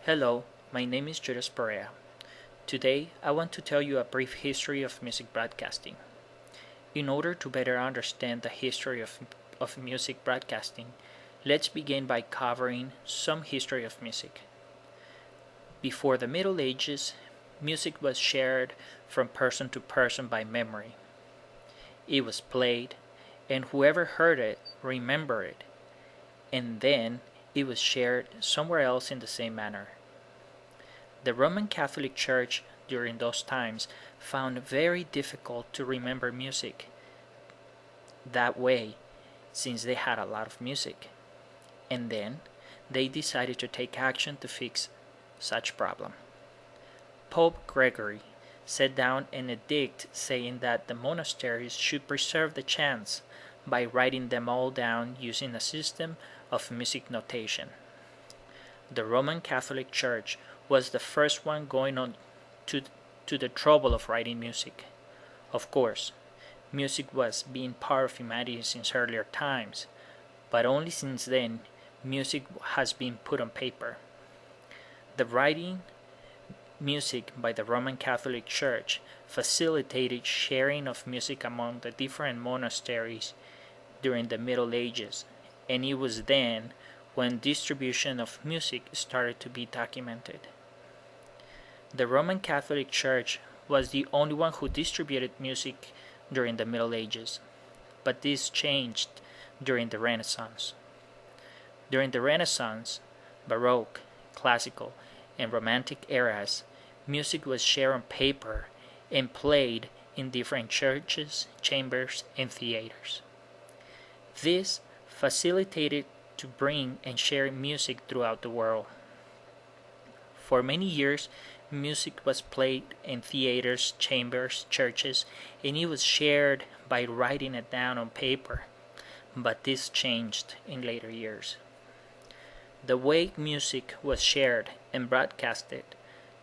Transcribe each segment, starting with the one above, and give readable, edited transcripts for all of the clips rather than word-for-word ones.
Hello, my name is Judas Perea. Today, I want to tell you a brief history of music broadcasting. In order to better understand the history of music broadcasting, let's begin by covering some history of music. Before the Middle Ages, music was shared from person to person by memory. It was played, and whoever heard it remembered it, and then it was shared somewhere else in the same manner. The Roman Catholic Church during those times found it very difficult to remember music that way since they had a lot of music. And then they decided to take action to fix such problem. Pope Gregory set down an edict saying that the monasteries should preserve the chants by writing them all down using a system of music notation. The Roman Catholic Church was the first one going on to the trouble of writing music. Of course, music was being part of humanity since earlier times, but only since then music has been put on paper. The writing music by the Roman Catholic Church facilitated sharing of music among the different monasteries during the Middle Ages, and it was then when distribution of music started to be documented. The Roman Catholic Church was the only one who distributed music during the Middle Ages, but this changed during the Renaissance. During the Renaissance, Baroque, Classical, and Romantic eras, music was shared on paper and played in different churches, chambers, and theaters. This facilitated to bring and share music throughout the world. For many years, music was played in theaters, chambers, churches, and it was shared by writing it down on paper, but this changed in later years. The way music was shared and broadcasted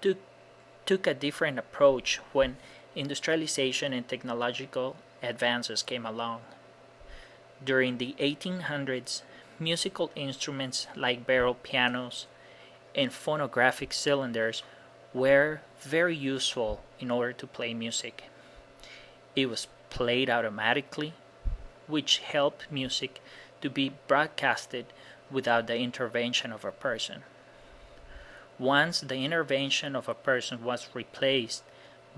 took a different approach when industrialization and technological advances came along. During the 1800s, musical instruments like barrel pianos and phonographic cylinders were very useful in order to play music. It was played automatically, which helped music to be broadcasted without the intervention of a person. Once the intervention of a person was replaced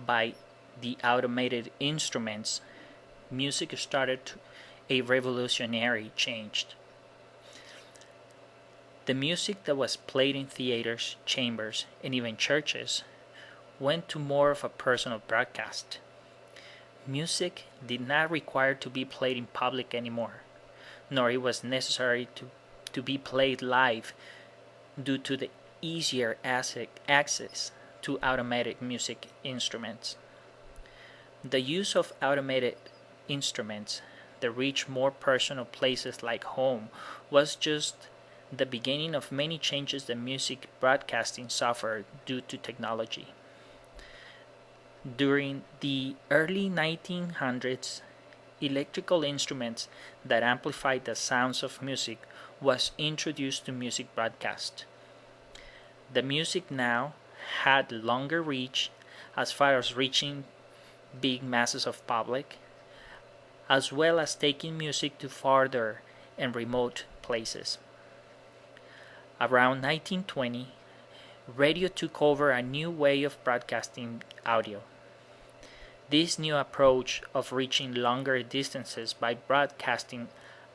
by the automated instruments, music started a revolutionary change. The music that was played in theaters, chambers, and even churches went to more of a personal broadcast. Music did not require to be played in public anymore, nor it was necessary to be played live due to the easier access to automatic music instruments. The use of automated instruments that reach more personal places like home was just the beginning of many changes that music broadcasting suffered due to technology. During the early 1900s, electrical instruments that amplified the sounds of music was introduced to music broadcast. The music now had longer reach as far as reaching big masses of public, as well as taking music to farther and remote places. Around 1920, radio took over a new way of broadcasting audio. This new approach of reaching longer distances by broadcasting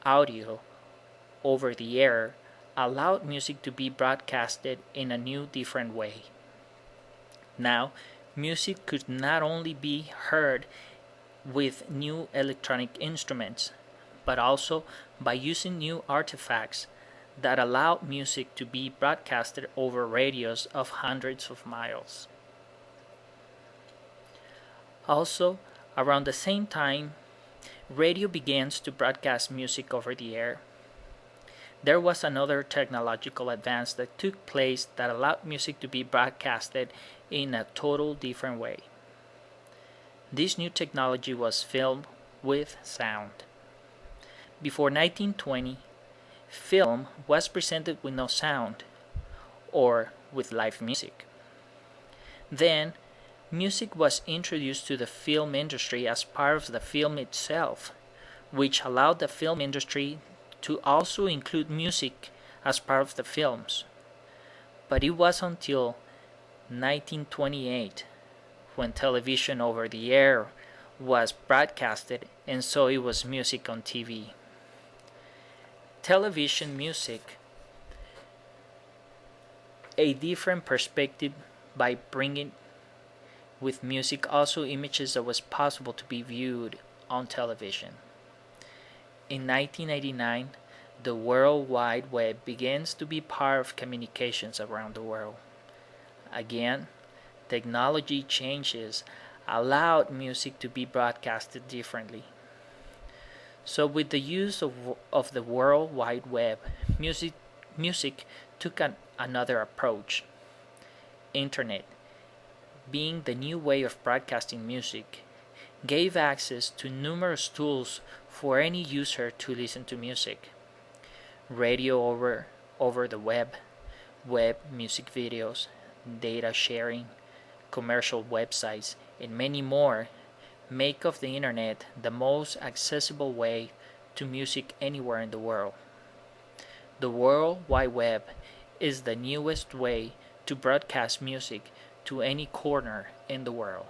audio over the air allowed music to be broadcasted in a new, different way. Now, music could not only be heard with new electronic instruments, but also by using new artifacts that allowed music to be broadcasted over radios of hundreds of miles. Also, around the same time, radio began to broadcast music over the air. There was another technological advance that took place that allowed music to be broadcasted in a total different way. This new technology was film with sound. Before 1920, film was presented with no sound, or with live music. Then, music was introduced to the film industry as part of the film itself, which allowed the film industry to also include music as part of the films. But it was until 1928 when television over the air was broadcasted, and so it was music on TV. Television music a different perspective by bringing with music also images that was possible to be viewed on television. In 1989, the World Wide Web begins to be part of communications around the world. Again, technology changes allowed music to be broadcasted differently. So with the use of the World Wide Web, music took another approach. Internet, being the new way of broadcasting music, gave access to numerous tools for any user to listen to music. Radio over the web music videos, data sharing, commercial websites, and many more make of the internet the most accessible way to music anywhere in the world. The World Wide Web is the newest way to broadcast music to any corner in the world.